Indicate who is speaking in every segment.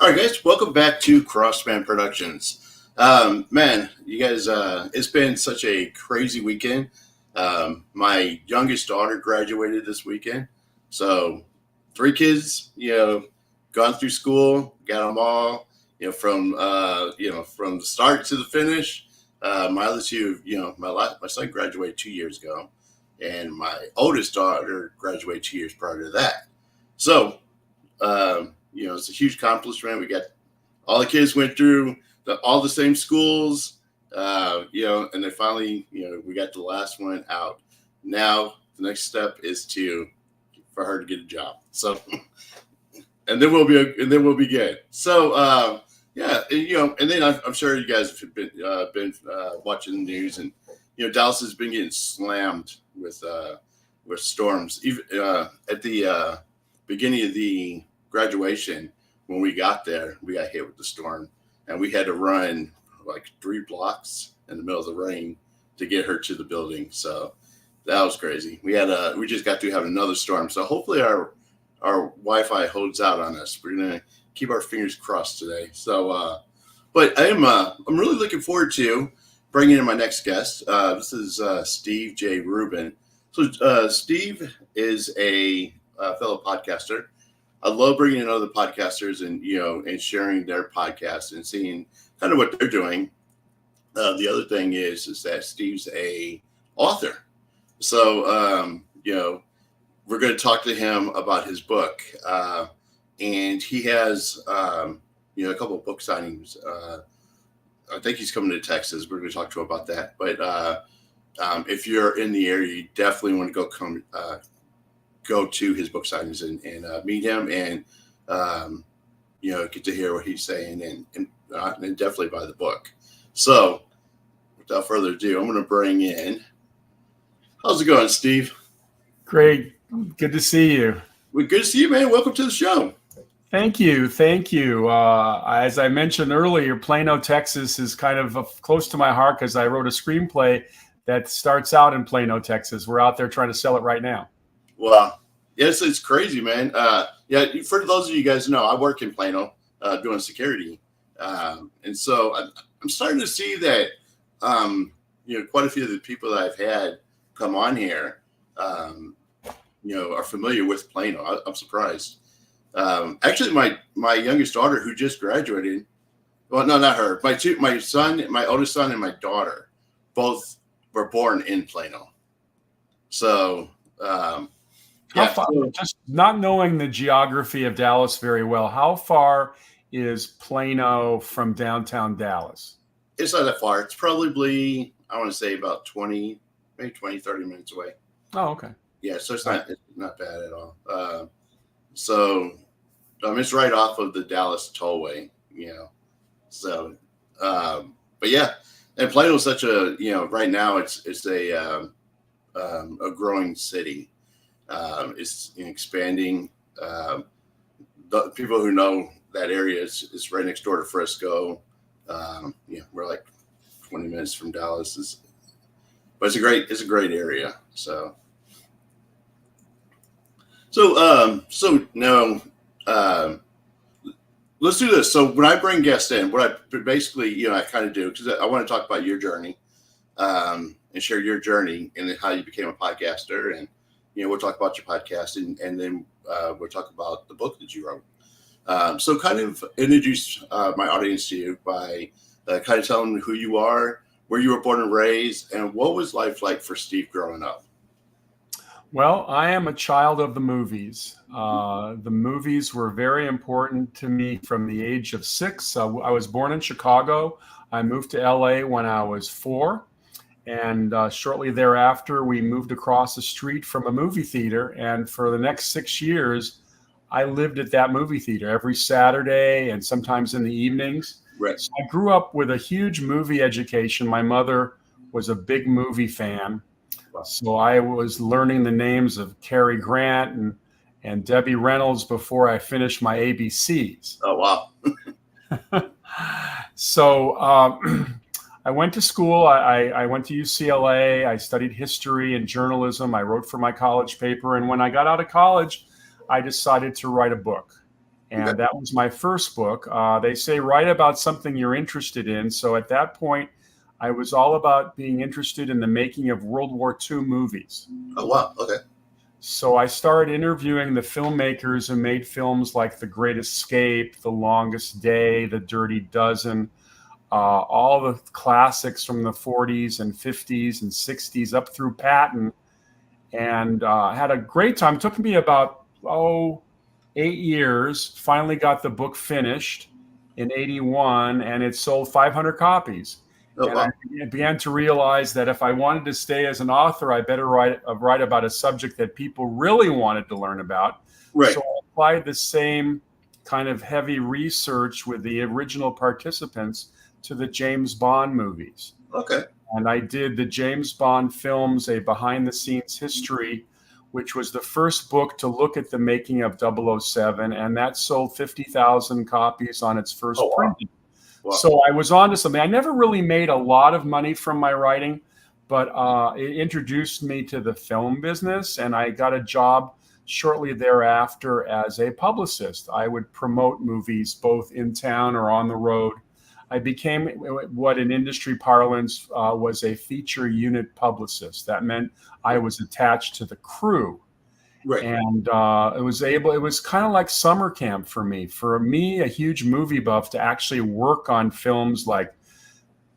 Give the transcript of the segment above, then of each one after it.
Speaker 1: All right, guys, welcome back to Crossman Productions. Man, you guys, it's been such a crazy weekend. My youngest daughter graduated this weekend. So, three kids, gone through school, got them all, from the start to the finish. My other two, my son graduated 2 years ago, and my oldest daughter graduated 2 years prior to that. So, it's a huge accomplishment. We got all the kids went through all the same schools, and then finally, we got the last one out. Now the next step is for her to get a job. So, and then we'll be good. So, and then I'm sure you guys have been watching the news, and Dallas has been getting slammed with storms. Even at the beginning of the graduation, when we got there, we got hit with the storm, and we had to run like 3 blocks in the middle of the rain to get her to the building. So that was crazy. We just got to have another storm. So hopefully our Wi-Fi holds out on us. We're gonna keep our fingers crossed today. So, but I'm really looking forward to bringing in my next guest. This is Steve J. Rubin. So Steve is a fellow podcaster. I love bringing in other podcasters and sharing their podcasts and seeing kind of what they're doing. The other thing is that Steve's a author. So, we're going to talk to him about his book. And he has, a couple of book signings. I think he's coming to Texas. We're going to talk to him about that. But if you're in the area, you definitely want to go to his book signings and meet him and get to hear what he's saying and definitely buy the book. So without further ado, I'm going to bring in. How's it going, Steve?
Speaker 2: Great. Good to see you.
Speaker 1: Well, good to see you, man. Welcome to the show.
Speaker 2: Thank you. As I mentioned earlier, Plano, Texas is kind of close to my heart because I wrote a screenplay that starts out in Plano, Texas. We're out there trying to sell it right now.
Speaker 1: Well, yes, it's crazy, man. For those of you guys who know, I work in Plano doing security. And so I'm starting to see that, quite a few of the people that I've had come on here, are familiar with Plano. I'm surprised. Actually, my youngest daughter who just graduated, well, no, not her. My oldest son and my daughter, both were born in Plano. So,
Speaker 2: how far, just not knowing the geography of Dallas very well, how far is Plano from downtown Dallas?
Speaker 1: It's not that far. It's probably, I want to say about 30 minutes away.
Speaker 2: Oh, okay.
Speaker 1: Yeah, so it's not bad at all. It's right off of the Dallas Tollway, So, but yeah, and Plano is such a, right now it's a growing city. It's expanding. The people who know that area is right next door to Frisco. We're like 20 minutes from Dallas. But it's a great area. So now let's do this. So when I bring guests in, what I basically, I kind of do, because I want to talk about your journey and share your journey and how you became a podcaster. And, we'll talk about your podcast and then we'll talk about the book that you wrote. So kind of introduce my audience to you by kind of telling them who you are, where you were born and raised, and what was life like for Steve growing up?
Speaker 2: Well, I am a child of the movies. The movies were very important to me from the age of 6. I was born in Chicago. I moved to LA when I was 4. And shortly thereafter, we moved across the street from a movie theater. And for the next 6 years, I lived at that movie theater every Saturday and sometimes in the evenings.
Speaker 1: Right.
Speaker 2: So I grew up with a huge movie education. My mother was a big movie fan. Wow. So I was learning the names of Cary Grant and Debbie Reynolds before I finished my ABCs.
Speaker 1: Oh, wow.
Speaker 2: So I went to school. I went to UCLA. I studied history and journalism. I wrote for my college paper. And when I got out of college, I decided to write a book.
Speaker 1: Okay.
Speaker 2: And that was my first book. They say write about something you're interested in. So at that point, I was all about being interested in the making of World War II movies.
Speaker 1: Oh, wow. Okay.
Speaker 2: So I started interviewing the filmmakers who made films like The Great Escape, The Longest Day, The Dirty Dozen, all the classics from the 40s and 50s and 60s up through Patton, and had a great time. It took me about 8 years. Finally got the book finished in '81, and it sold 500 copies.
Speaker 1: Oh,
Speaker 2: And I
Speaker 1: wow.
Speaker 2: began to realize that if I wanted to stay as an author, I better write about a subject that people really wanted to learn about.
Speaker 1: Right.
Speaker 2: So I applied the same kind of heavy research with the original participants to the James Bond movies.
Speaker 1: Okay.
Speaker 2: And I did the James Bond films, a behind the scenes history, which was the first book to look at the making of 007. And that sold 50,000 copies on its first
Speaker 1: Oh, wow.
Speaker 2: printing.
Speaker 1: Wow.
Speaker 2: So I was on to something. I never really made a lot of money from my writing, but it introduced me to the film business. And I got a job shortly thereafter as a publicist. I would promote movies both in town or on the road. I became what in industry parlance was a feature unit publicist. That meant I was attached to the crew.
Speaker 1: Right.
Speaker 2: And it was kind of like summer camp for me. For me, a huge movie buff, to actually work on films like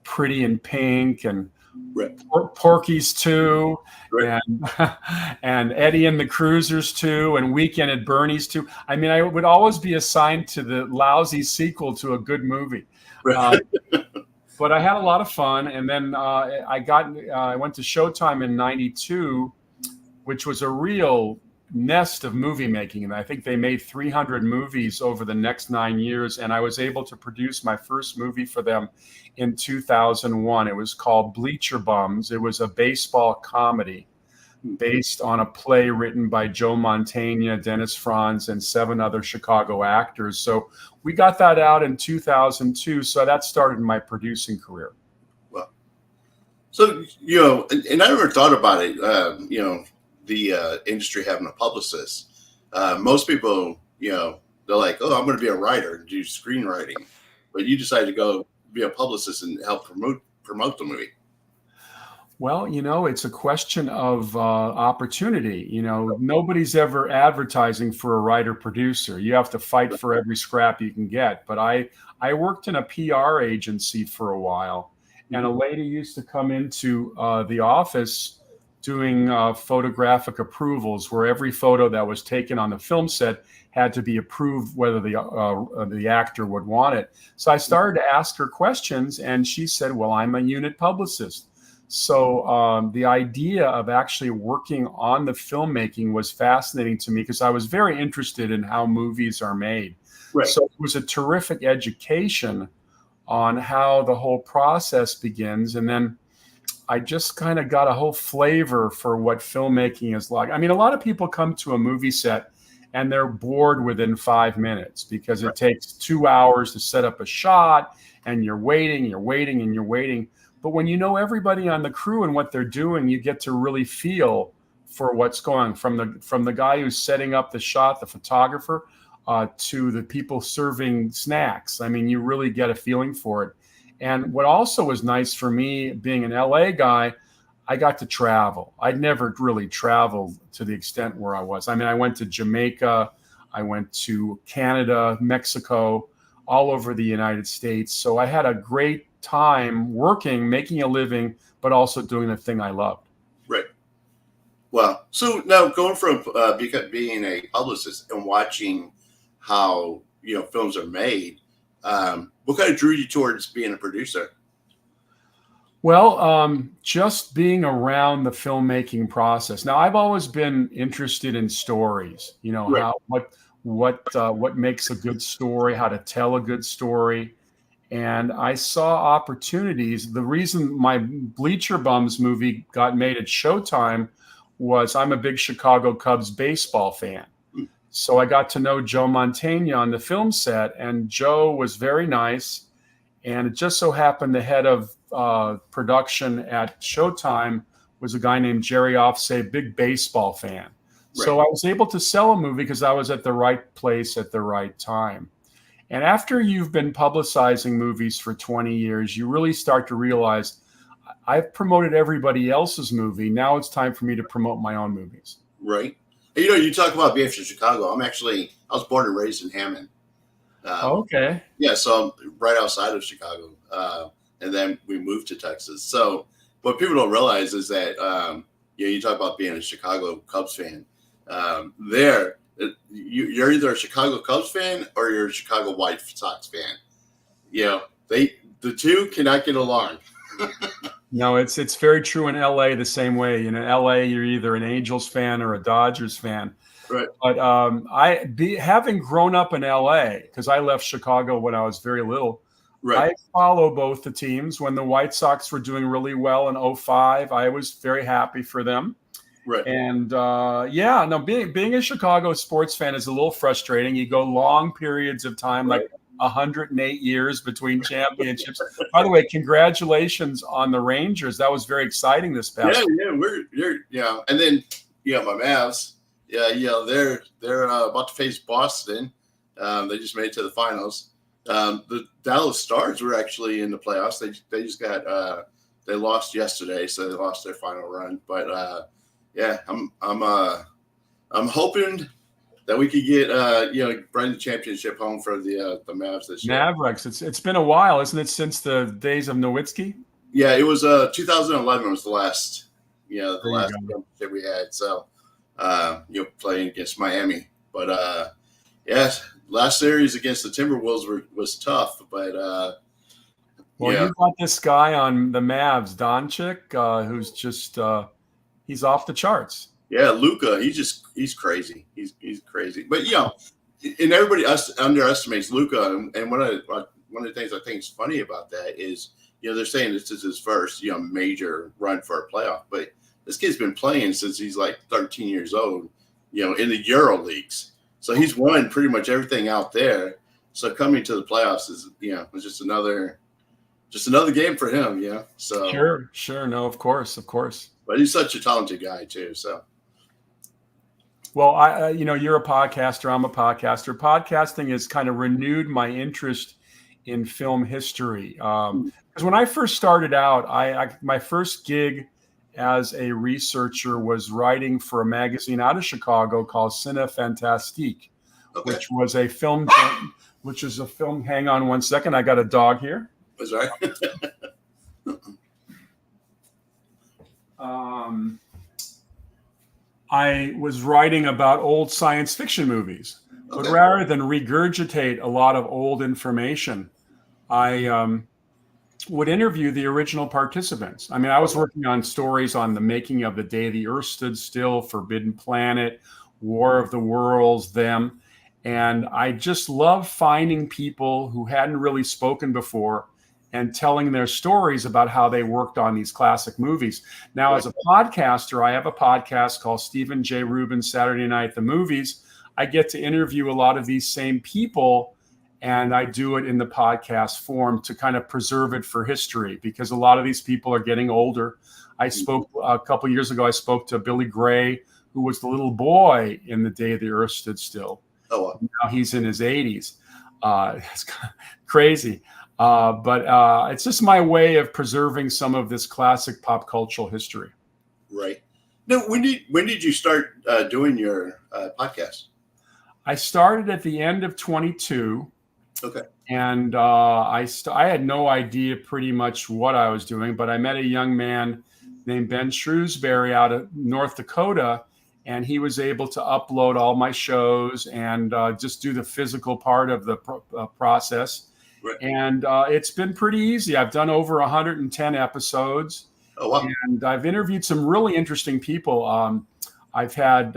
Speaker 2: Pretty in Pink and
Speaker 1: Right.
Speaker 2: Porky's 2
Speaker 1: Right.
Speaker 2: and Eddie and the Cruisers 2 and Weekend at Bernie's 2. I mean, I would always be assigned to the lousy sequel to a good movie.
Speaker 1: Right.
Speaker 2: But I had a lot of fun. And then I went to Showtime in '92, which was a real nest of movie making. And I think they made 300 movies over the next 9 years. And I was able to produce my first movie for them in 2001. It was called Bleacher Bums. It was a baseball comedy based on a play written by Joe Mantegna, Dennis Franz, and 7 other Chicago actors. So we got that out in 2002. So that started my producing career.
Speaker 1: Well, so, and I never thought about it, the industry having a publicist. Most people, they're like, oh, I'm going to be a writer and do screenwriting. But you decided to go be a publicist and help promote the movie.
Speaker 2: Well, it's a question of opportunity. Nobody's ever advertising for a writer producer. You have to fight for every scrap you can get. But I worked in a PR agency for a while, and a lady used to come into the office doing photographic approvals, where every photo that was taken on the film set had to be approved whether the actor would want it. So I started to ask her questions, and she said, well, I'm a unit publicist. So the idea of actually working on the filmmaking was fascinating to me, because I was very interested in how movies are made.
Speaker 1: Right.
Speaker 2: So it was a terrific education on how the whole process begins. And then I just kind of got a whole flavor for what filmmaking is like. I mean, a lot of people come to a movie set and they're bored within 5 minutes, because it takes 2 hours to set up a shot, and you're waiting. But when you know everybody on the crew and what they're doing, you get to really feel for what's going on, from the guy who's setting up the shot, the photographer, to the people serving snacks. I mean, you really get a feeling for it. And what also was nice for me, being an LA guy, I got to travel. I'd never really traveled to the extent where I was. I mean, I went to Jamaica, I went to Canada, Mexico, all over the United States. So I had a great time working, making a living, but also doing the thing I loved.
Speaker 1: Right. Well, so now going from being a publicist and watching how films are made, what kind of drew you towards being a producer?
Speaker 2: Well, just being around the filmmaking process. Now, I've always been interested in stories.
Speaker 1: Right.
Speaker 2: How what makes a good story, how to tell a good story. And I saw opportunities. The reason my Bleacher Bums movie got made at Showtime was I'm a big Chicago Cubs baseball fan. So I got to know Joe Mantegna on the film set, and Joe was very nice. And it just so happened the head of production at Showtime was a guy named Jerry Offsay, big baseball fan. So I was able to sell a movie because I was at the right place at the right time. And after you've been publicizing movies for 20 years, you really start to realize I've promoted everybody else's movie. Now it's time for me to promote my own movies.
Speaker 1: Right. You know, you talk about being from Chicago. I was born and raised in Hammond.
Speaker 2: Okay.
Speaker 1: Yeah, so I'm right outside of Chicago. And then we moved to Texas. So what people don't realize is that, you talk about being a Chicago Cubs fan. You're either a Chicago Cubs fan or you're a Chicago White Sox fan. The two cannot get along.
Speaker 2: No, it's very true in LA the same way. In LA, you're either an Angels fan or a Dodgers fan.
Speaker 1: Right.
Speaker 2: But having grown up in LA, because I left Chicago when I was very little,
Speaker 1: right.
Speaker 2: I follow both the teams. When the White Sox were doing really well in 2005, I was very happy for them.
Speaker 1: Right.
Speaker 2: And being a Chicago sports fan is a little frustrating. You go long periods of time, like 108 years between championships. By the way, congratulations on the Rangers. That was very exciting this past
Speaker 1: year. And then my Mavs. They're about to face Boston. They just made it to the finals. The Dallas Stars were actually in the playoffs. They just got they lost yesterday, so they lost their final run. But I'm hoping that we could get bring the championship home for the Mavs this year.
Speaker 2: Mavericks. It's been a while, isn't it, since the days of Nowitzki?
Speaker 1: Yeah, it was 2011 was the last championship we had. So playing against Miami, but last series against the Timberwolves was tough. But
Speaker 2: you got this guy on the Mavs, Doncic, who's just he's off the charts.
Speaker 1: Yeah, Luka, he's crazy. He's crazy. But and everybody underestimates Luka. And one of the things I think is funny about that is they're saying this is his first major run for a playoff, but this kid's been playing since he's like 13 years old, in the Euro leagues. So he's won pretty much everything out there. So coming to the playoffs is was just another game for him. So
Speaker 2: sure, no, of course.
Speaker 1: But he's such a talented guy too. So.
Speaker 2: Well, you're a podcaster. I'm a podcaster. Podcasting has kind of renewed my interest in film history. Because when I first started out, my first gig as a researcher was writing for a magazine out of Chicago called Cine Fantastique, which was a film. Hang on one second. I got a dog here.
Speaker 1: That's right.
Speaker 2: I was writing about old science fiction movies, but rather than regurgitate a lot of old information, I would interview the original participants. I mean, I was working on stories on the making of The Day the Earth Stood Still, Forbidden Planet, War of the Worlds, them. And I just love finding people who hadn't really spoken before and telling their stories about how they worked on these classic movies. Now, as a podcaster, I have a podcast called Stephen J. Rubin Saturday Night the Movies. I get to interview a lot of these same people, and I do it in the podcast form to kind of preserve it for history, because a lot of these people are getting older. I spoke a couple years ago, I spoke to Billy Gray, who was the little boy in The Day the Earth Stood Still.
Speaker 1: Oh, wow.
Speaker 2: Now he's in his 80s. It's crazy. But it's just my way of preserving some of this classic pop cultural history.
Speaker 1: Right. Now, when did you start doing your podcast?
Speaker 2: I started at the end of 22.
Speaker 1: Okay.
Speaker 2: And I had no idea pretty much what I was doing, but I met a young man named Ben Shrewsbury out of North Dakota, and he was able to upload all my shows and just do the physical part of the process.
Speaker 1: Right.
Speaker 2: And it's been pretty easy. I've done over 110 episodes.
Speaker 1: Oh, wow.
Speaker 2: And I've interviewed some really interesting people. I've had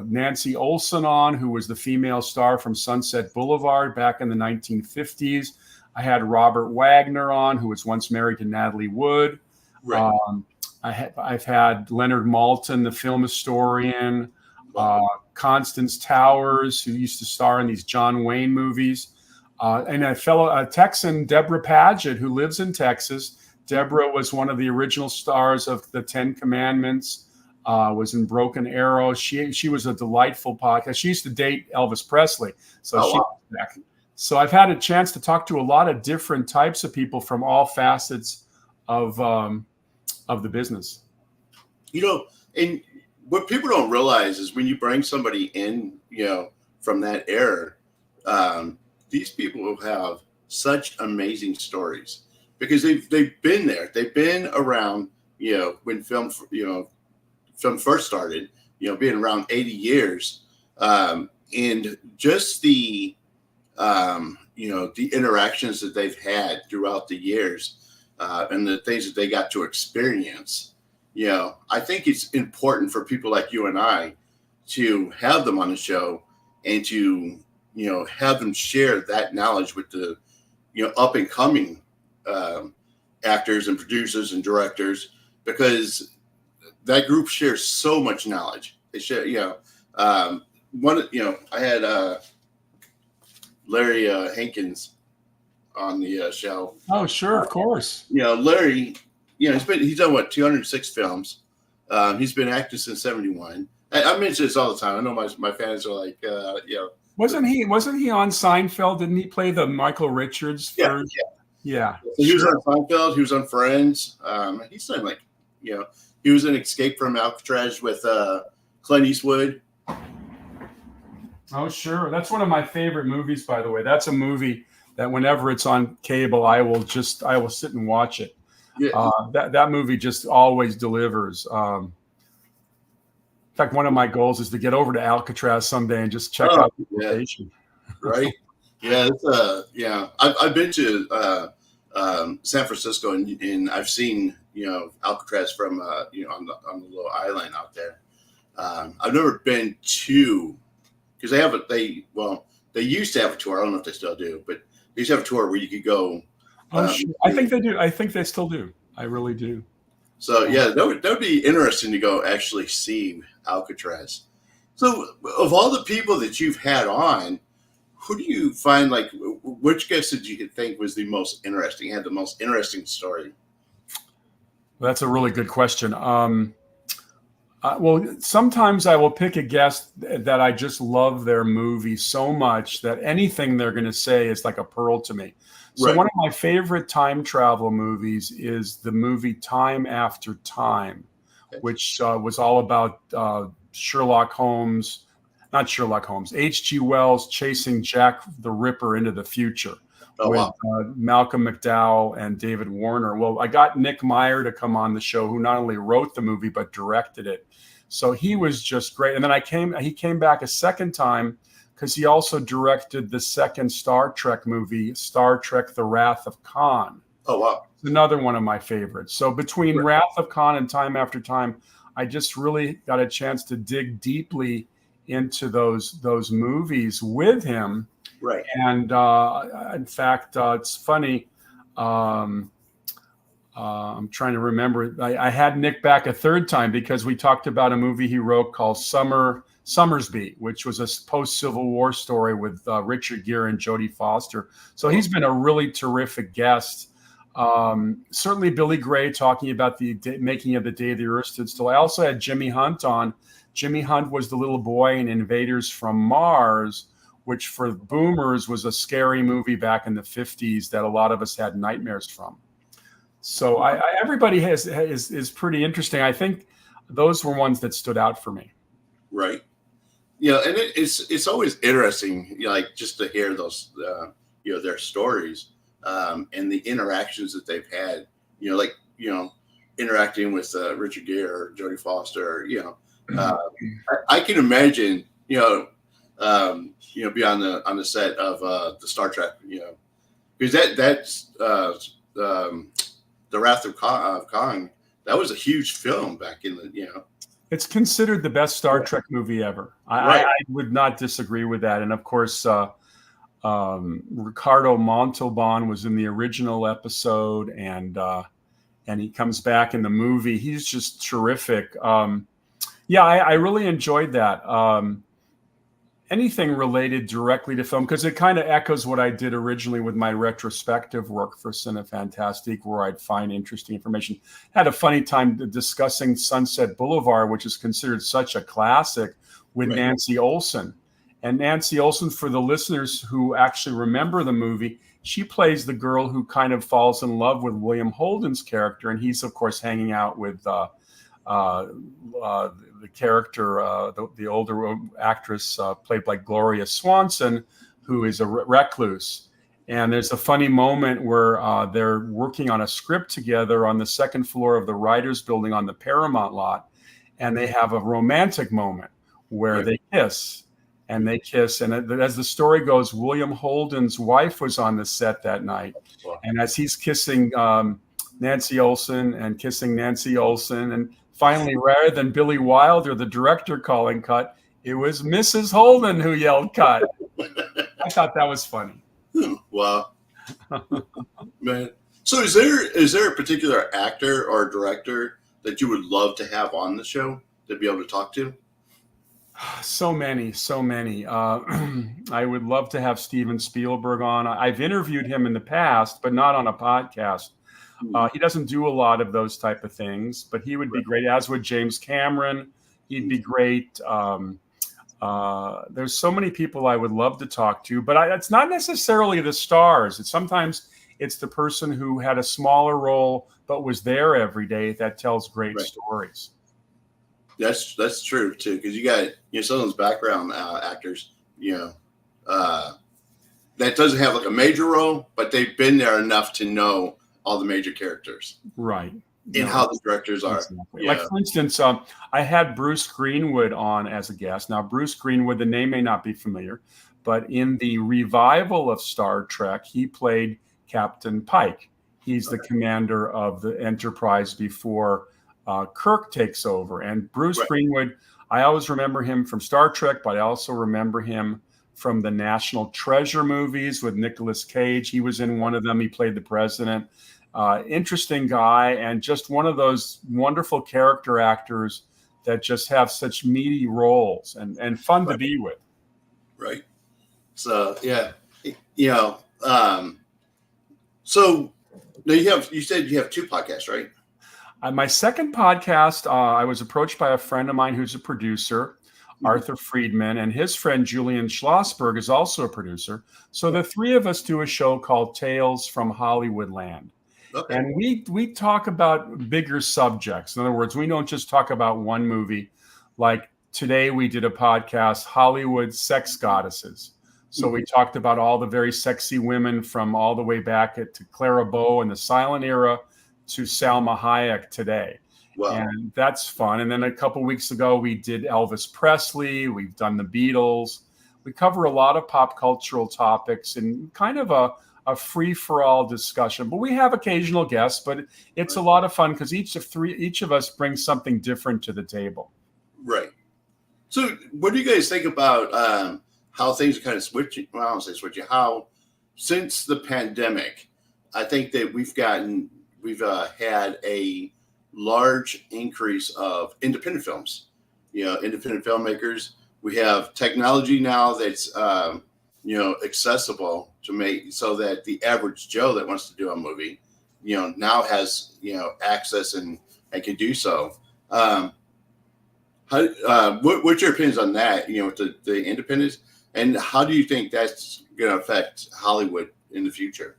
Speaker 2: Nancy Olson on, who was the female star from Sunset Boulevard back in the 1950s. I had Robert Wagner on, who was once married to Natalie Wood.
Speaker 1: Right.
Speaker 2: I've had Leonard Maltin, the film historian, Constance Towers, who used to star in these John Wayne movies, and a fellow Texan, Deborah Paget, who lives in Texas. Deborah was one of the original stars of the Ten Commandments, was in Broken Arrow. She was a delightful podcast. She used to date Elvis Presley, so
Speaker 1: Oh,
Speaker 2: she
Speaker 1: wow.
Speaker 2: was back. So I've had a chance to talk to a lot of different types of people from all facets of the business.
Speaker 1: And what people don't realize is when you bring somebody in, from that era, these people will have such amazing stories because they've been there. They've been around, when film first started, being around 80 years, and just the the interactions that they've had throughout the years, and the things that they got to experience. I think it's important for people like you and I to have them on the show and to, have them share that knowledge with the, up and coming actors and producers and directors, because that group shares so much knowledge. They share, I had Larry Hankins on the show.
Speaker 2: Oh, sure, of course.
Speaker 1: Larry, he's done what, 206 films. He's been acting since 71. I mention this all the time. I know my fans are like,
Speaker 2: Wasn't he on Seinfeld? Didn't he play the Michael Richards first? Yeah.
Speaker 1: So he was on Seinfeld. He was on Friends. He's done he was in Escape from Alcatraz with Clint Eastwood.
Speaker 2: Oh, sure. That's one of my favorite movies, by the way. That's a movie that whenever it's on cable, I will sit and watch it.
Speaker 1: Yeah.
Speaker 2: That movie just always delivers. In fact, one of my goals is to get over to Alcatraz someday and just check out the location.
Speaker 1: Right. Yeah. I've been to San Francisco and I've seen Alcatraz from on the little island out there. I've never been to, because they used to have a tour. I don't know if they still do, but they used to have a tour where you could go.
Speaker 2: Sure. I think they do. I think they still do. I really do.
Speaker 1: So that would be interesting to go actually see Alcatraz. So of all the people that you've had on, who do you find, which guest did you think was the most interesting, had the most interesting story?
Speaker 2: Well, that's a really good question. Well, sometimes I will pick a guest that I just love their movie so much that anything they're going to say is like a pearl to me. So One of my favorite time travel movies is the movie Time After Time, which was all about H.G. Wells chasing Jack the Ripper into the future with Malcolm McDowell and David Warner. Well, I got Nick Meyer to come on the show, who not only wrote the movie, but directed it. So he was just great. And then he came back a second time because he also directed the second Star Trek movie, Star Trek: The Wrath of Khan.
Speaker 1: Oh, wow.
Speaker 2: It's another one of my favorites. So between Wrath of Khan and Time After Time, I just really got a chance to dig deeply into those movies with him.
Speaker 1: Right.
Speaker 2: And in fact, it's funny. I'm trying to remember. I had Nick back a third time because we talked about a movie he wrote called Summersby, which was a post-Civil War story with Richard Gere and Jodie Foster. So he's been a really terrific guest. Certainly Billy Gray talking about the making of The Day the Earth Stood Still. I also had Jimmy Hunt on. Jimmy Hunt was the little boy in Invaders from Mars, which for boomers was a scary movie back in the 50s that a lot of us had nightmares from. So everybody is pretty interesting. I think those were ones that stood out for me.
Speaker 1: Right. And it's always interesting, just to hear those, their stories, and the interactions that they've had, interacting with Richard Gere or Jodie Foster, I can imagine, be on the set of the Star Trek, because that's The Wrath of Khan. That was a huge film back in the,
Speaker 2: It's considered the best Star Trek movie ever. I would not disagree with that. And of course, Ricardo Montalban was in the original episode, and he comes back in the movie. He's just terrific. I really enjoyed that. anything related directly to film, because it kind of echoes what I did originally with my retrospective work for Cinefantastique, where I'd find interesting information. Had a funny time discussing Sunset Boulevard, which is considered such a classic, with
Speaker 1: Right.
Speaker 2: Nancy Olson. And Nancy Olson, for the listeners who actually remember the movie, she plays the girl who kind of falls in love with William Holden's character, and he's, of course, hanging out with the character, the older actress played by Gloria Swanson, who is a recluse. And there's a funny moment where they're working on a script together on the second floor of the writers' building on the Paramount lot, and they have a romantic moment where
Speaker 1: Right.
Speaker 2: they kiss. And they kiss. And as the story goes, William Holden's wife was on the set that night.
Speaker 1: Wow.
Speaker 2: And as he's kissing Nancy Olson and kissing Nancy Olson, and finally, rather than Billy Wilder, the director, calling cut, it was Mrs. Holden who yelled cut. I thought that was funny.
Speaker 1: Wow. Man. So is there a particular actor or director that you would love to have on the show to be able to talk to?
Speaker 2: So many. I would love to have Steven Spielberg on. I've interviewed him in the past, but not on a podcast. He doesn't do a lot of those type of things, but he would be great, as would James Cameron. He'd be great. There's so many people I would love to talk to, but it's not necessarily the stars. Sometimes it's the person who had a smaller role but was there every day that tells great stories.
Speaker 1: That's true too, because you got some of those background actors, that doesn't have like a major role, but they've been there enough to know all the major characters,
Speaker 2: right?
Speaker 1: And how the directors are.
Speaker 2: Exactly. Like, for instance, I had Bruce Greenwood on as a guest. Now, Bruce Greenwood, the name may not be familiar, but in the revival of Star Trek, he played Captain Pike. He's the commander of the Enterprise before Kirk takes over. And Bruce Greenwood, I always remember him from Star Trek, but I also remember him from the National Treasure movies with Nicolas Cage. He was in one of them. He played the president. Interesting guy, and just one of those wonderful character actors that just have such meaty roles and fun to be with.
Speaker 1: Right. So, yeah. So now you said you have two podcasts, right?
Speaker 2: My second podcast, I was approached by a friend of mine who's a producer, Arthur Friedman, and his friend Julian Schlossberg is also a producer. So the three of us do a show called Tales from Hollywood Land. Okay. And we talk about bigger subjects. In other words, we don't just talk about one movie. Like today we did a podcast, Hollywood Sex Goddesses. So we talked about all the very sexy women from all the way back to Clara Bow in the silent era to Salma Hayek today. Wow. And that's fun. And then a couple of weeks ago, we did Elvis Presley. We've done the Beatles. We cover a lot of pop cultural topics and kind of a free-for-all discussion. But we have occasional guests, but it's a lot of fun because each of us brings something different to the table.
Speaker 1: Right. So what do you guys think about how things are kind of switching? Well, I don't say switching. How since the pandemic, I think that we've had a large increase of independent films, independent filmmakers. We have technology now that's, accessible to make so that the average Joe that wants to do a movie, now has, access and can do so. What's your opinions on that, with the independents, and how do you think that's going to affect Hollywood in the future?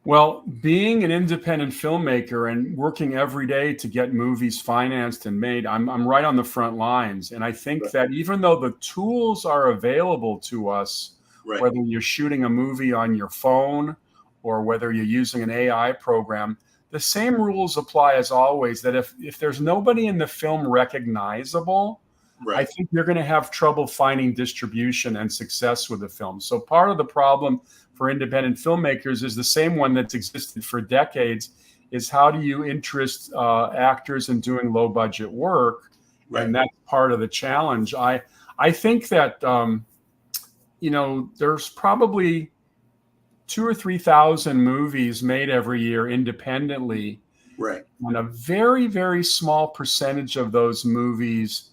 Speaker 2: Well, being an independent filmmaker and working every day to get movies financed and made, I'm right on the front lines. And I think that even though the tools are available to us, whether you're shooting a movie on your phone or whether you're using an AI program, the same rules apply as always, that if there's nobody in the film recognizable, I think you're going to have trouble finding distribution and success with the film. So part of the problem for independent filmmakers is the same one that's existed for decades, is how do you interest actors in doing low budget work? And that's part of the challenge. I think that, there's probably 2,000 or 3,000 movies made every year independently. And a very, very small percentage of those movies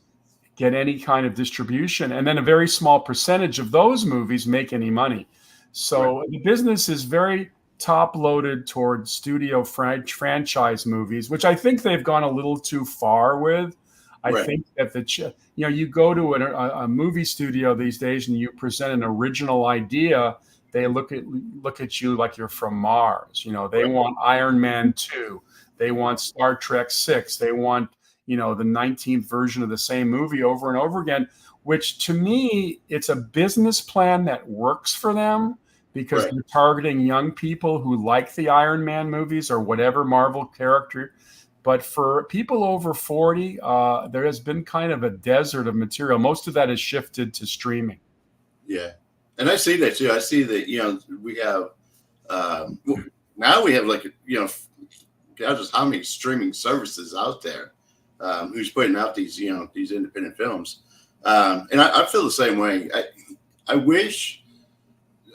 Speaker 2: get any kind of distribution, and then a very small percentage of those movies make any money. So the business is very top loaded toward studio franchise movies, which I think they've gone a little too far with. I think that you go to a movie studio these days and you present an original idea, they look at you like you're from Mars. They want Iron Man 2, they want Star Trek 6, they want the 19th version of the same movie over and over again, which to me, it's a business plan that works for them because they're targeting young people who like the Iron Man movies or whatever Marvel character. But for people over 40, there has been kind of a desert of material. Most of that has shifted to streaming.
Speaker 1: Yeah. And I see that too. I see that, we have, now we have just how many streaming services out there who's putting out these independent films. And I feel the same way. I wish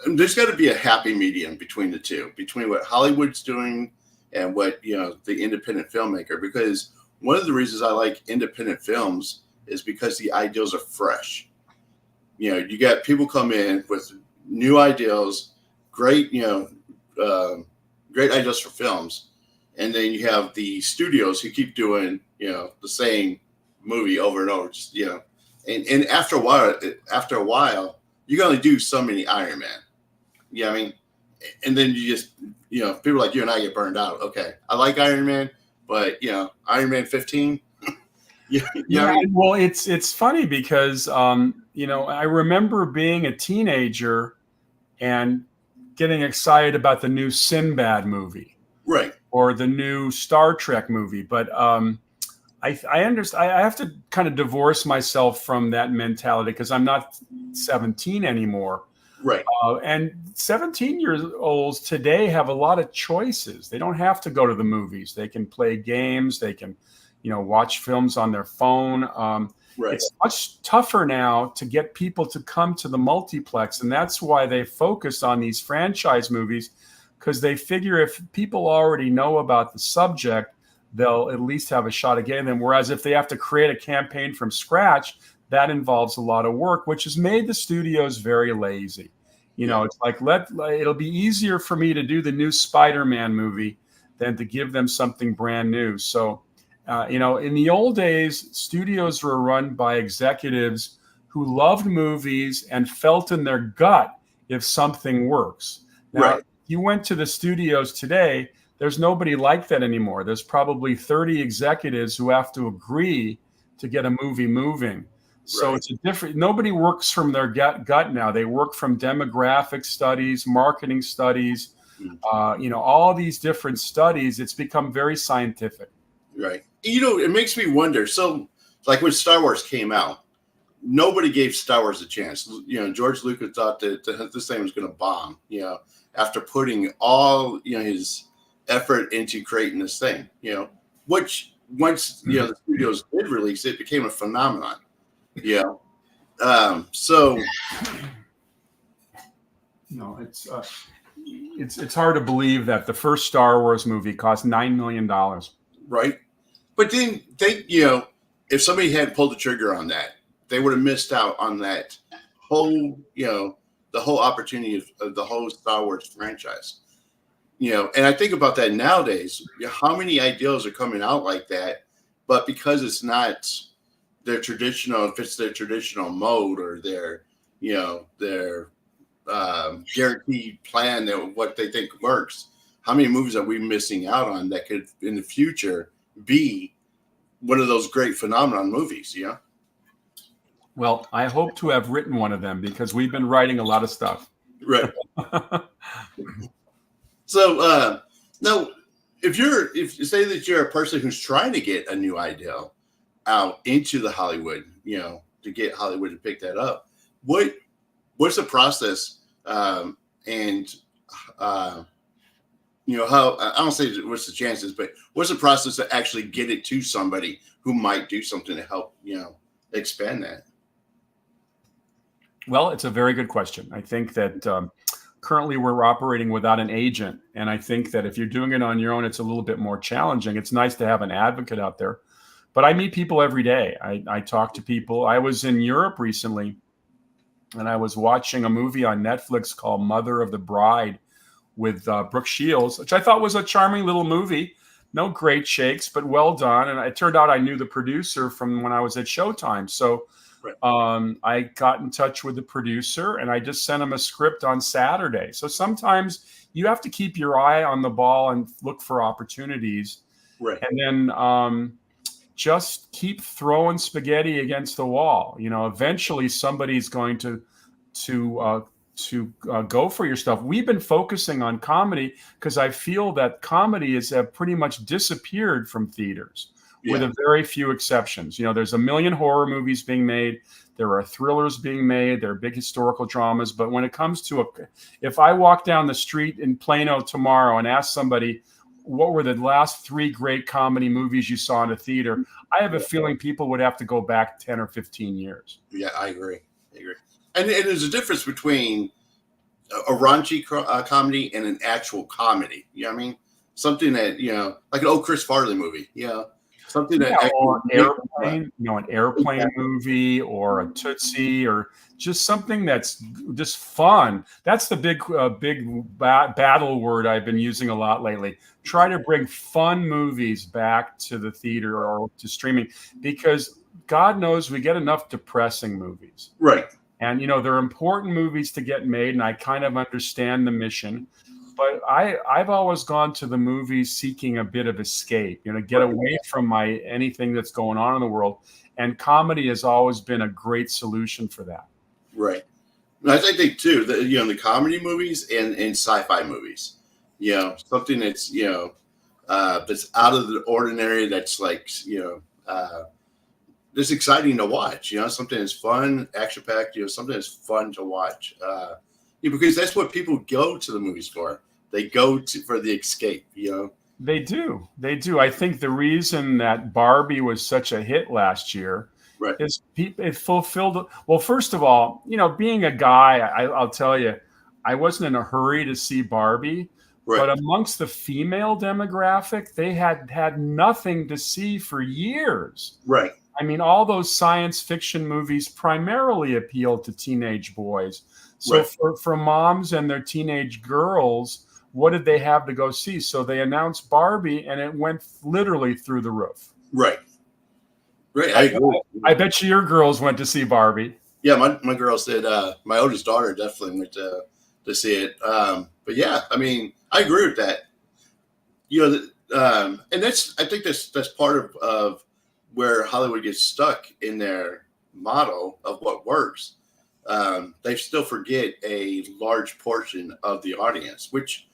Speaker 1: there's got to be a happy medium between the two, between what Hollywood's doing and what, the independent filmmaker, because one of the reasons I like independent films is because the ideals are fresh. You got people come in with new ideals, great ideas for films. And then you have the studios who keep doing, the same movie over and over, and after a while, you can only do so many Iron Man. Yeah, I mean, and then you just, people like you and I get burned out. Okay, I like Iron Man, but Iron Man 15.
Speaker 2: Yeah. Well, it's funny because I remember being a teenager and getting excited about the new Sinbad movie,
Speaker 1: right,
Speaker 2: or the new Star Trek movie, but I understand. I have to kind of divorce myself from that mentality because I'm not 17 anymore.
Speaker 1: Right.
Speaker 2: And 17-year-olds today have a lot of choices. They don't have to go to the movies. They can play games. They can, watch films on their phone. It's much tougher now to get people to come to the multiplex. And that's why they focus on these franchise movies, because they figure if people already know about the subject, they'll at least have a shot at getting them. Whereas if they have to create a campaign from scratch, that involves a lot of work, which has made the studios very lazy. It's like, it'll be easier for me to do the new Spider-Man movie than to give them something brand new. So, in the old days, studios were run by executives who loved movies and felt in their gut if something works. Now, you went to the studios today, there's nobody like that anymore. There's probably 30 executives who have to agree to get a movie moving. So it's nobody works from their gut now. They work from demographic studies, marketing studies, all these different studies. It's become very scientific.
Speaker 1: Right. It makes me wonder. So, like when Star Wars came out, nobody gave Star Wars a chance. George Lucas thought that this thing was going to bomb, after putting all, his effort into creating this thing, which once, the studios did release it, became a phenomenon. So
Speaker 2: it's hard to believe that the first Star Wars movie cost $9 million.
Speaker 1: Right. But then if somebody had pulled the trigger on that, they would have missed out on that whole, the whole opportunity of the whole Star Wars franchise. And I think about that nowadays, how many ideas are coming out like that, but because it's not their traditional, if it's their traditional mode or their guaranteed plan that what they think works, how many movies are we missing out on that could in the future be one of those great phenomenon movies?
Speaker 2: Well, I hope to have written one of them because we've been writing a lot of stuff.
Speaker 1: Right. So now, if you say that you're a person who's trying to get a new idea out into the Hollywood, to get Hollywood to pick that up, what's the process? How, I don't say what's the chances, but what's the process to actually get it to somebody who might do something to help, expand that?
Speaker 2: Well, it's a very good question. I think that currently we're operating without an agent. And I think that if you're doing it on your own, it's a little bit more challenging. It's nice to have an advocate out there. but I meet people every day. I talk to people. I was in Europe recently, and I was watching a movie on Netflix called Mother of the Bride with Brooke Shields, which I thought was a charming little movie. No great shakes, but well done. And it turned out I knew the producer from when I was at Showtime. So
Speaker 1: Right.
Speaker 2: I got in touch with the producer, and I just sent him a script on Saturday. So sometimes you have to keep your eye on the ball and look for opportunities.
Speaker 1: Right.
Speaker 2: And then just keep throwing spaghetti against the wall. Eventually somebody's going to go for your stuff. We've been focusing on comedy because I feel that comedy has pretty much disappeared from theaters, with a very few exceptions. There's a million horror movies being made. There are thrillers being made. There are big historical dramas. But when it comes to if I walk down the street in Plano tomorrow and ask somebody, what were the last 3 great comedy movies you saw in a theater? I have a feeling people would have to go back 10 or 15 years.
Speaker 1: Yeah, I agree. And there's a difference between a raunchy comedy and an actual comedy. You know what I mean? Something that, like an old Chris Farley movie, something that
Speaker 2: or an airplane movie, or a Tootsie, or just something that's just fun. That's the big battle word I've been using a lot lately. Try to bring fun movies back to the theater or to streaming, because God knows we get enough depressing movies.
Speaker 1: Right.
Speaker 2: And, they're important movies to get made, and I kind of understand the mission. But I've always gone to the movies seeking a bit of escape, get away from anything that's going on in the world. And comedy has always been a great solution for that.
Speaker 1: Right. And I think too that the comedy movies and sci-fi movies, something that's that's out of the ordinary. That's like that's exciting to watch. Something that's fun, action packed. Something that's fun to watch. Because that's what people go to the movies for. They go for the escape,
Speaker 2: They do. I think the reason that Barbie was such a hit last year is it fulfilled. Well, first of all, being a guy, I'll tell you, I wasn't in a hurry to see Barbie. Right. But amongst the female demographic, they had nothing to see for years.
Speaker 1: Right.
Speaker 2: I mean, all those science fiction movies primarily appeal to teenage boys. So for moms and their teenage girls, what did they have to go see? So they announced Barbie, and it went literally through the roof.
Speaker 1: Right. I
Speaker 2: bet you your girls went to see Barbie.
Speaker 1: Yeah, my girls did. My oldest daughter definitely went to see it. But yeah, I mean, I agree with that. And I think that's part of where Hollywood gets stuck in their model of what works. They still forget a large portion of the audience, which,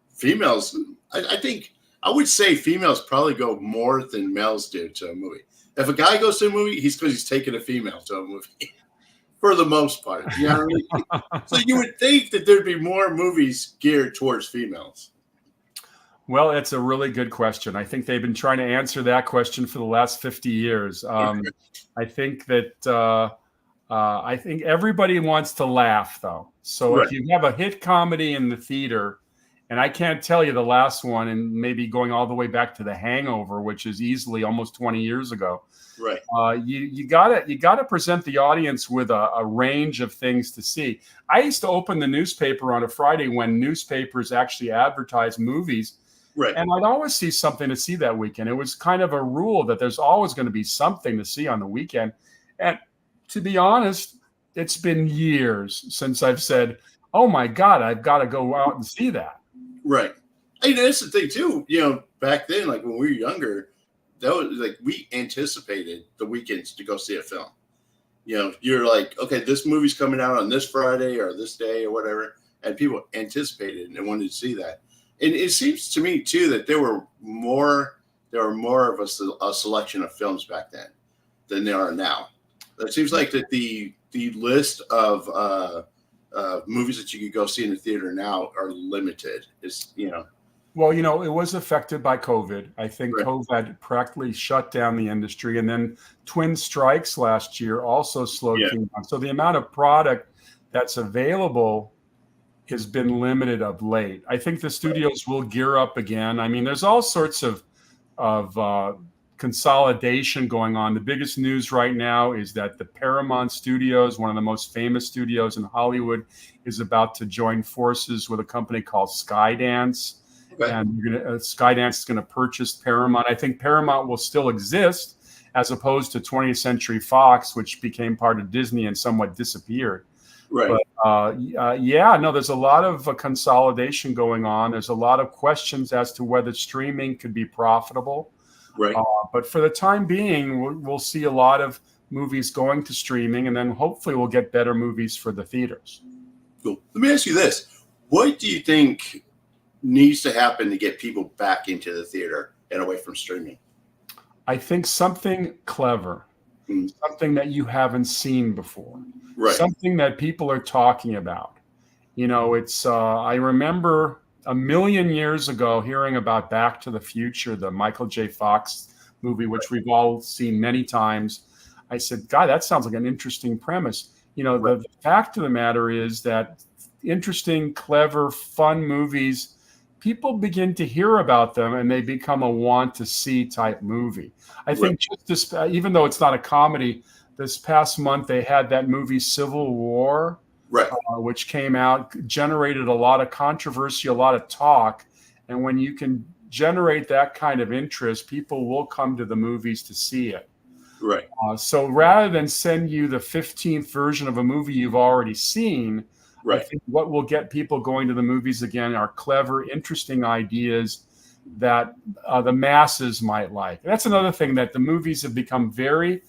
Speaker 1: females, I think I would say females probably go more than males do to a movie. If a guy goes to a movie, he's because he's taking a female to a movie for the most part. You know what I mean? So you would think that there'd be more movies geared towards females.
Speaker 2: Well, it's a really good question. I think they've been trying to answer that question for the last 50 years. I think that I think everybody wants to laugh, though. So if you have a hit comedy in the theater, and I can't tell you the last one, and maybe going all the way back to The Hangover, which is easily almost 20 years ago.
Speaker 1: Right.
Speaker 2: You gotta present the audience with a range of things to see. I used to open the newspaper on a Friday when newspapers actually advertised movies.
Speaker 1: Right.
Speaker 2: And I'd always see something to see that weekend. It was kind of a rule that there's always going to be something to see on the weekend. And to be honest, it's been years since I've said, oh my God, I've got to go out and see that.
Speaker 1: Right. Hey, that's the thing too. Back then, like when we were younger, that was like we anticipated the weekends to go see a film. You're like, okay, this movie's coming out on this Friday or this day or whatever, and people anticipated and wanted to see that. And it seems to me too that there were more of a selection of films back then than there are now. It seems like that the list of movies that you could go see in the theater now are limited.
Speaker 2: Well, it was affected by COVID. I think COVID practically shut down the industry, and then twin strikes last year also slowed things down. So the amount of product that's available has been limited of late. I think the studios will gear up again. I mean, there's all sorts of consolidation going on. The biggest news right now is that the Paramount Studios, one of the most famous studios in Hollywood, is about to join forces with a company called Skydance.
Speaker 1: Okay.
Speaker 2: And Skydance is going to purchase Paramount. I think Paramount will still exist as opposed to 20th Century Fox, which became part of Disney and somewhat disappeared.
Speaker 1: Right.
Speaker 2: But yeah, no, there's a lot of consolidation going on. There's a lot of questions as to whether streaming could be profitable.
Speaker 1: Right.
Speaker 2: But for the time being, we'll see a lot of movies going to streaming, and then hopefully we'll get better movies for the theaters.
Speaker 1: Cool. Let me ask you this. What do you think needs to happen to get people back into the theater and away from streaming?
Speaker 2: I think something clever, something that you haven't seen before, something that people are talking about. You know, it's I remember a million years ago hearing about Back to the Future, the Michael J. Fox movie, which we've all seen many times. I said, God, that sounds like an interesting premise. You know, the fact of the matter is that interesting, clever, fun movies, people begin to hear about them and they become a want to see type movie. I think just this, even though it's not a comedy, this past month they had that movie Civil War, which came out, generated a lot of controversy, a lot of talk. And when you can generate that kind of interest, people will come to the movies to see it.
Speaker 1: Right.
Speaker 2: So rather than send you the 15th version of a movie you've already seen, I think what will get people going to the movies again are clever, interesting ideas that the masses might like. That's another thing, that the movies have become very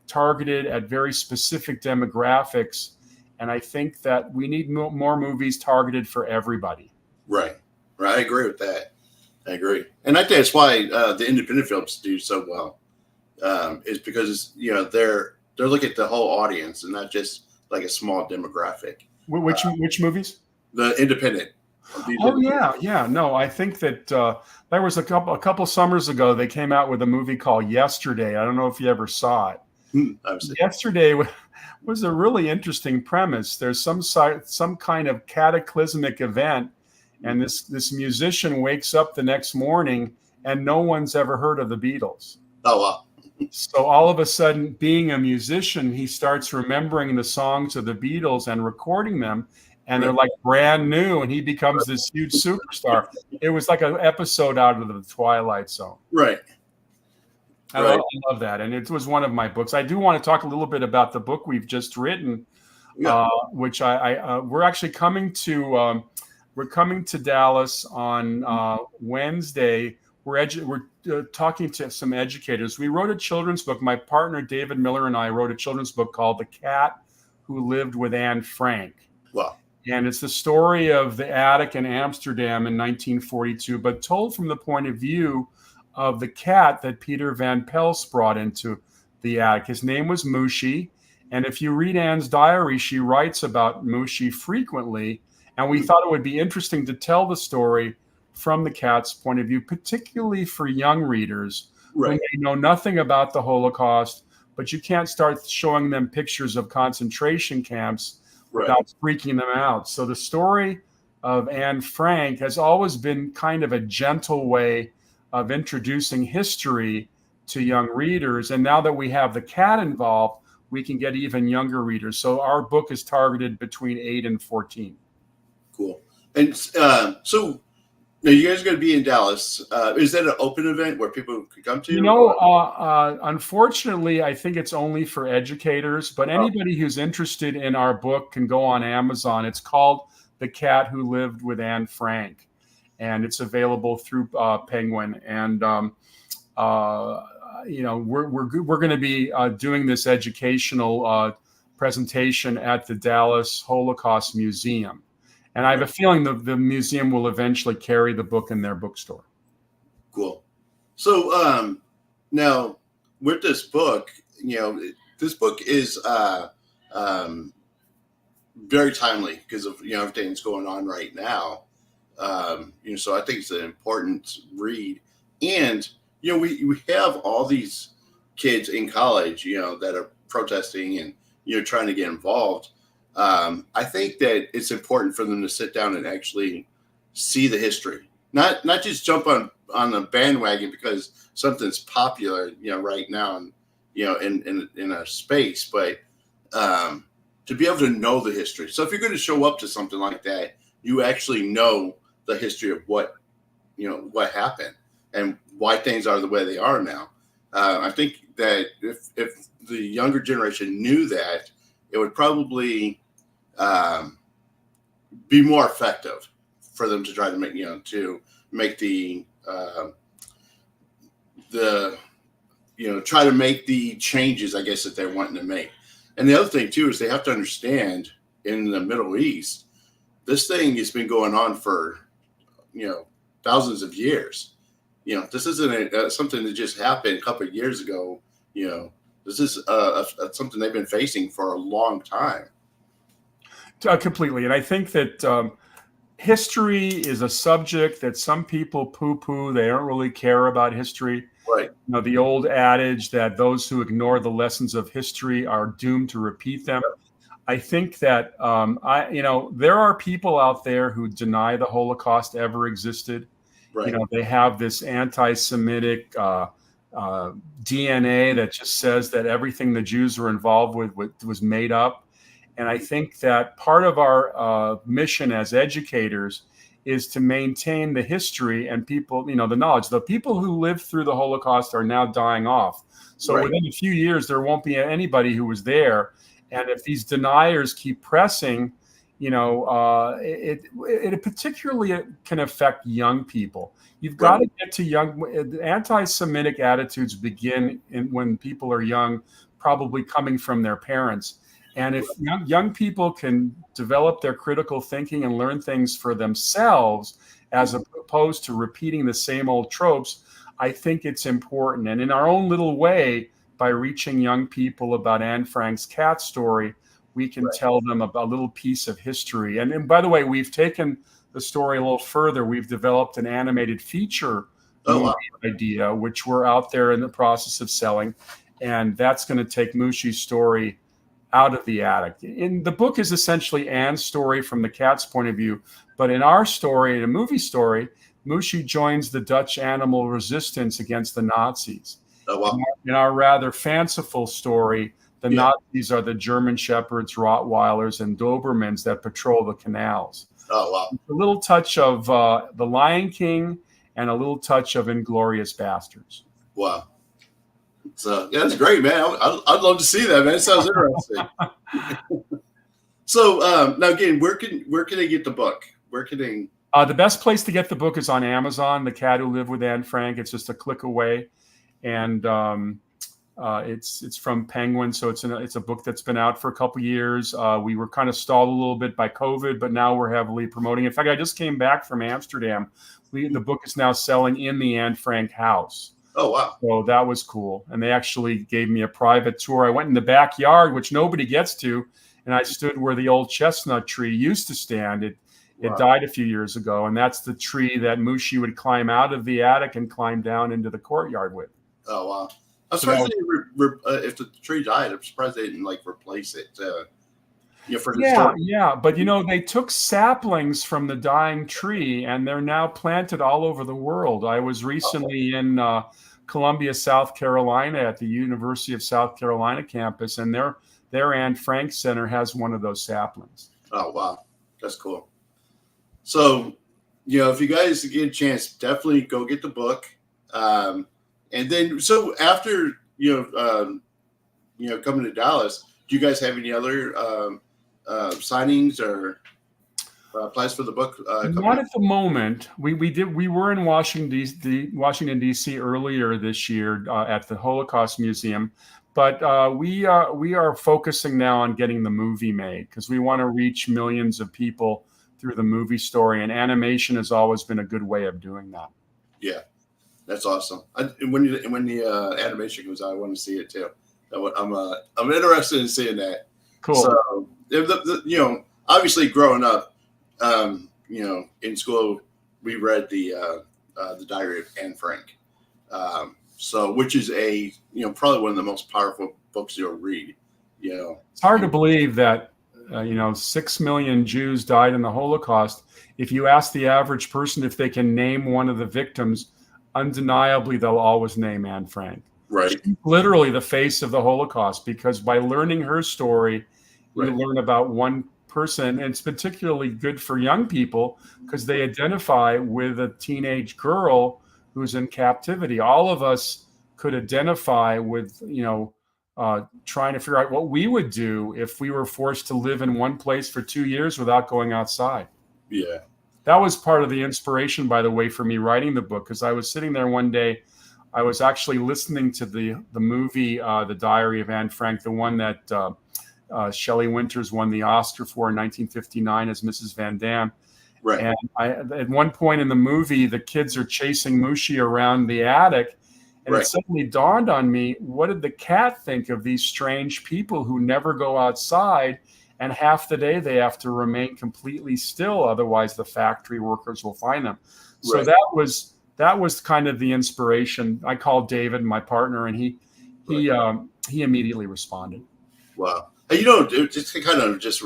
Speaker 2: targeted at very specific demographics. And I think that we need more movies targeted for everybody.
Speaker 1: Right. I agree with that. I agree. And I think that's why the independent films do so well. Is because, you know, they're looking at the whole audience and not just like a small demographic.
Speaker 2: Which movies?
Speaker 1: The independent.
Speaker 2: Yeah. No, I think that there was a couple summers ago they came out with a movie called Yesterday. I don't know if you ever saw it. Yesterday was a really interesting premise. There's some kind of cataclysmic event, and this musician wakes up the next morning and no one's ever heard of the Beatles.
Speaker 1: Oh, wow.
Speaker 2: So all of a sudden, being a musician, he starts remembering the songs of the Beatles and recording them, and they're like brand new, and he becomes this huge superstar. It was like an episode out of the Twilight Zone.
Speaker 1: Right.
Speaker 2: I love that, and it was one of my books. I do want to talk a little bit about the book we've just written, which we're actually coming to. We're coming to Dallas on Wednesday. We're talking to some educators. We wrote a children's book. My partner David Miller and I wrote a children's book called "The Cat Who Lived with Anne Frank."
Speaker 1: Wow.
Speaker 2: And it's the story of the attic in Amsterdam in 1942, but told from the point of view of the cat that Peter Van Pels brought into the attic. His name was Mooshie. And if you read Anne's diary, she writes about Mooshie frequently. And we thought it would be interesting to tell the story from the cat's point of view, particularly for young readers who may know nothing about the Holocaust, but you can't start showing them pictures of concentration camps without freaking them out. So the story of Anne Frank has always been kind of a gentle way of introducing history to young readers. And now that we have the cat involved, we can get even younger readers. So our book is targeted between 8 and 14.
Speaker 1: Cool. And so now you guys are going to be in Dallas. Is that an open event where people could come to?
Speaker 2: You know, unfortunately, I think it's only for educators, but anybody who's interested in our book can go on Amazon. It's called The Cat Who Lived with Anne Frank, and it's available through Penguin. And you know, we're going to be doing this educational presentation at the Dallas Holocaust Museum. And I have a feeling the museum will eventually carry the book in their bookstore.
Speaker 1: Cool. So now with this book, you know, this book is very timely because of, you know, everything that's going on right now. You know, so I think it's an important read. And, you know, we have all these kids in college, you know, that are protesting and, you know, trying to get involved. I think that it's important for them to sit down and actually see the history, not just jump on the bandwagon because something's popular, right now, and in our space, but to be able to know the history. So if you're going to show up to something like that, you actually know the history of what happened and why things are the way they are now. I think that if the younger generation knew that, it would probably be more effective for them to try to make try to make the changes, I guess, that they're wanting to make. And the other thing too is they have to understand, in the Middle East, this thing has been going on for thousands of years. This isn't something that just happened a couple of years ago. This is something they've been facing for a long time.
Speaker 2: Completely. And I think that history is a subject that some people poo-poo. They don't really care about history.
Speaker 1: Right.
Speaker 2: The old adage that those who ignore the lessons of history are doomed to repeat them. I think that there are people out there who deny the Holocaust ever existed.
Speaker 1: Right.
Speaker 2: They have this anti-Semitic DNA that just says that everything the Jews were involved with was made up. And I think that part of our mission as educators is to maintain the history and people, the knowledge. The people who lived through the Holocaust are now dying off. So within a few years, there won't be anybody who was there. And if these deniers keep pressing, it particularly can affect young people. You've got to get to young. Anti-Semitic attitudes begin when people are young, probably coming from their parents. And if young people can develop their critical thinking and learn things for themselves, as opposed to repeating the same old tropes, I think it's important. And in our own little way, by reaching young people about Anne Frank's cat story, we can tell them a little piece of history. And by the way, we've taken the story a little further. We've developed an animated feature idea, which we're out there in the process of selling. And that's going to take Mushi's story out of the attic. In the book is essentially Anne's story from the cat's point of view. But in our story, in a movie story, Mushi joins the Dutch animal resistance against the Nazis.
Speaker 1: Oh, wow.
Speaker 2: In our rather fanciful story, the Nazis are the German Shepherds, Rottweilers, and Dobermans that patrol the canals.
Speaker 1: Oh, wow.
Speaker 2: A little touch of The Lion King and a little touch of Inglourious Basterds.
Speaker 1: Wow. So, that's great, man. I'd love to see that, man. It sounds interesting. So, now again, where can they get the book? Where can they?
Speaker 2: The best place to get the book is on Amazon, The Cat Who Lived with Anne Frank. It's just a click away. And it's from Penguin, so it's a book that's been out for a couple years. We were kind of stalled a little bit by COVID, but now we're heavily promoting. In fact, I just came back from Amsterdam. The book is now selling in the Anne Frank house.
Speaker 1: Oh, wow.
Speaker 2: So that was cool. And they actually gave me a private tour. I went in the backyard, which nobody gets to, and I stood where the old chestnut tree used to stand. It died a few years ago, and that's the tree that Mushi would climb out of the attic and climb down into the courtyard with.
Speaker 1: Oh, wow. I'm surprised if the tree died, I'm surprised they didn't replace it.
Speaker 2: But they took saplings from the dying tree and they're now planted all over the world. I was recently in Columbia, South Carolina, at the University of South Carolina campus, and their Anne Frank Center has one of those saplings.
Speaker 1: Oh, wow, that's cool. So, if you guys get a chance, definitely go get the book. And then, so after coming to Dallas, do you guys have any other signings or plans for the book?
Speaker 2: Not at the moment. We were in Washington D.C. earlier this year at the Holocaust Museum, but we are focusing now on getting the movie made because we want to reach millions of people through the movie story, and animation has always been a good way of doing that. Yeah.
Speaker 1: That's awesome. When the animation comes out, I want to see it too. I'm interested in seeing that.
Speaker 2: Cool.
Speaker 1: So, obviously growing up, in school, we read the Diary of Anne Frank. Which is probably one of the most powerful books you'll read.
Speaker 2: It's hard to believe that 6 million Jews died in the Holocaust. If you ask the average person if they can name one of the victims, undeniably they'll always name Anne Frank.
Speaker 1: Right.
Speaker 2: She's literally the face of the Holocaust, because by learning her story, you learn about one person. And it's particularly good for young people because they identify with a teenage girl who's in captivity. All of us could identify with, trying to figure out what we would do if we were forced to live in one place for 2 years without going outside.
Speaker 1: Yeah.
Speaker 2: That was part of the inspiration, by the way, for me writing the book, because I was sitting there one day, I was actually listening to the movie, The Diary of Anne Frank, the one that Shelley Winters won the Oscar for in 1959 as Mrs. Van Dam.
Speaker 1: Right.
Speaker 2: And at one point in the movie, the kids are chasing Mushi around the attic. And it suddenly dawned on me, what did the cat think of these strange people who never go outside, and half the day they have to remain completely still, otherwise the factory workers will find them. So that was kind of the inspiration. I called David, my partner, and he immediately responded.
Speaker 1: Wow. And, just to kind of just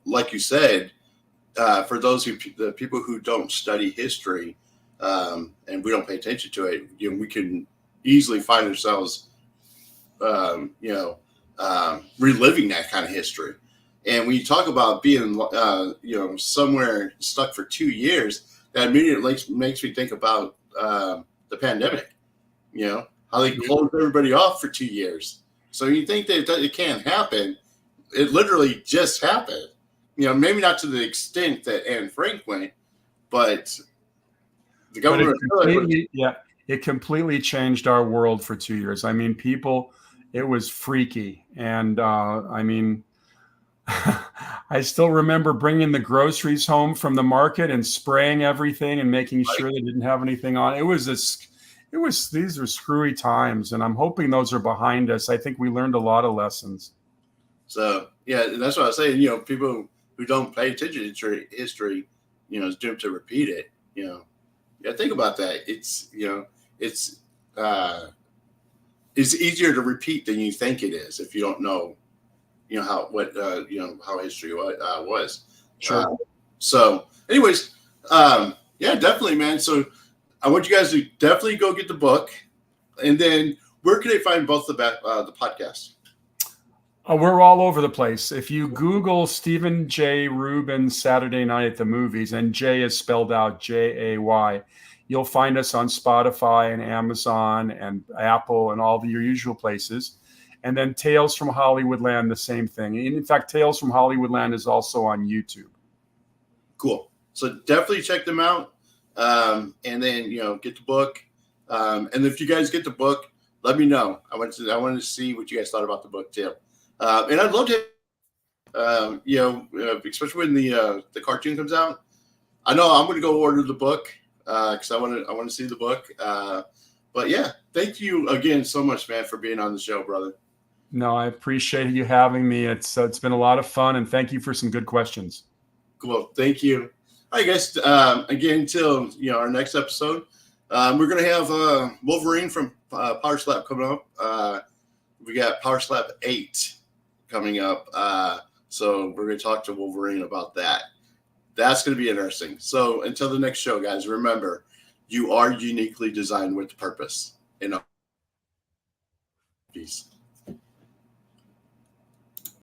Speaker 1: like you said, for the people who don't study history, and we don't pay attention to it, we can easily find ourselves, reliving that kind of history. And when you talk about being, somewhere stuck for 2 years, that immediately makes me think about the pandemic. How they closed everybody off for 2 years. So you think that it can't happen? It literally just happened. Maybe not to the extent that Anne Frank went, but the government.
Speaker 2: It completely changed our world for 2 years. I mean, it was freaky. And I still remember bringing the groceries home from the market and spraying everything and making sure they didn't have anything on. These are screwy times, and I'm hoping those are behind us. I think we learned a lot of lessons.
Speaker 1: So, that's what I was saying. People who don't pay attention to history, is doomed to repeat it. Think about that. It's easier to repeat than you think it is if you don't know, how history was.
Speaker 2: Sure.
Speaker 1: So, anyways, definitely, man. So, I want you guys to definitely go get the book, and then where can they find both the podcast?
Speaker 2: We're all over the place. If you Google Stephen J. Rubin Saturday Night at the Movies, and J is spelled out Jay, you'll find us on Spotify and Amazon and Apple and all your usual places. And then Tales from Hollywoodland, the same thing. And in fact, Tales from Hollywoodland is also on YouTube.
Speaker 1: Cool. So definitely check them out. And then, get the book. And if you guys get the book, let me know. I wanted to see what you guys thought about the book too. And I'd love to, especially when the cartoon comes out. I know I'm going to go order the book because I want to see the book. But yeah, thank you again so much, man, for being on the show, brother.
Speaker 2: No, I appreciate you having me. It's been a lot of fun, and thank you for some good questions.
Speaker 1: Cool, thank you. All right, guys. Again, until our next episode, we're going to have Wolverine from Power Slap coming up. We got Power Slap 8 coming up. So we're going to talk to Wolverine about that. That's going to be interesting. So until the next show, guys, remember, you are uniquely designed with purpose. Peace.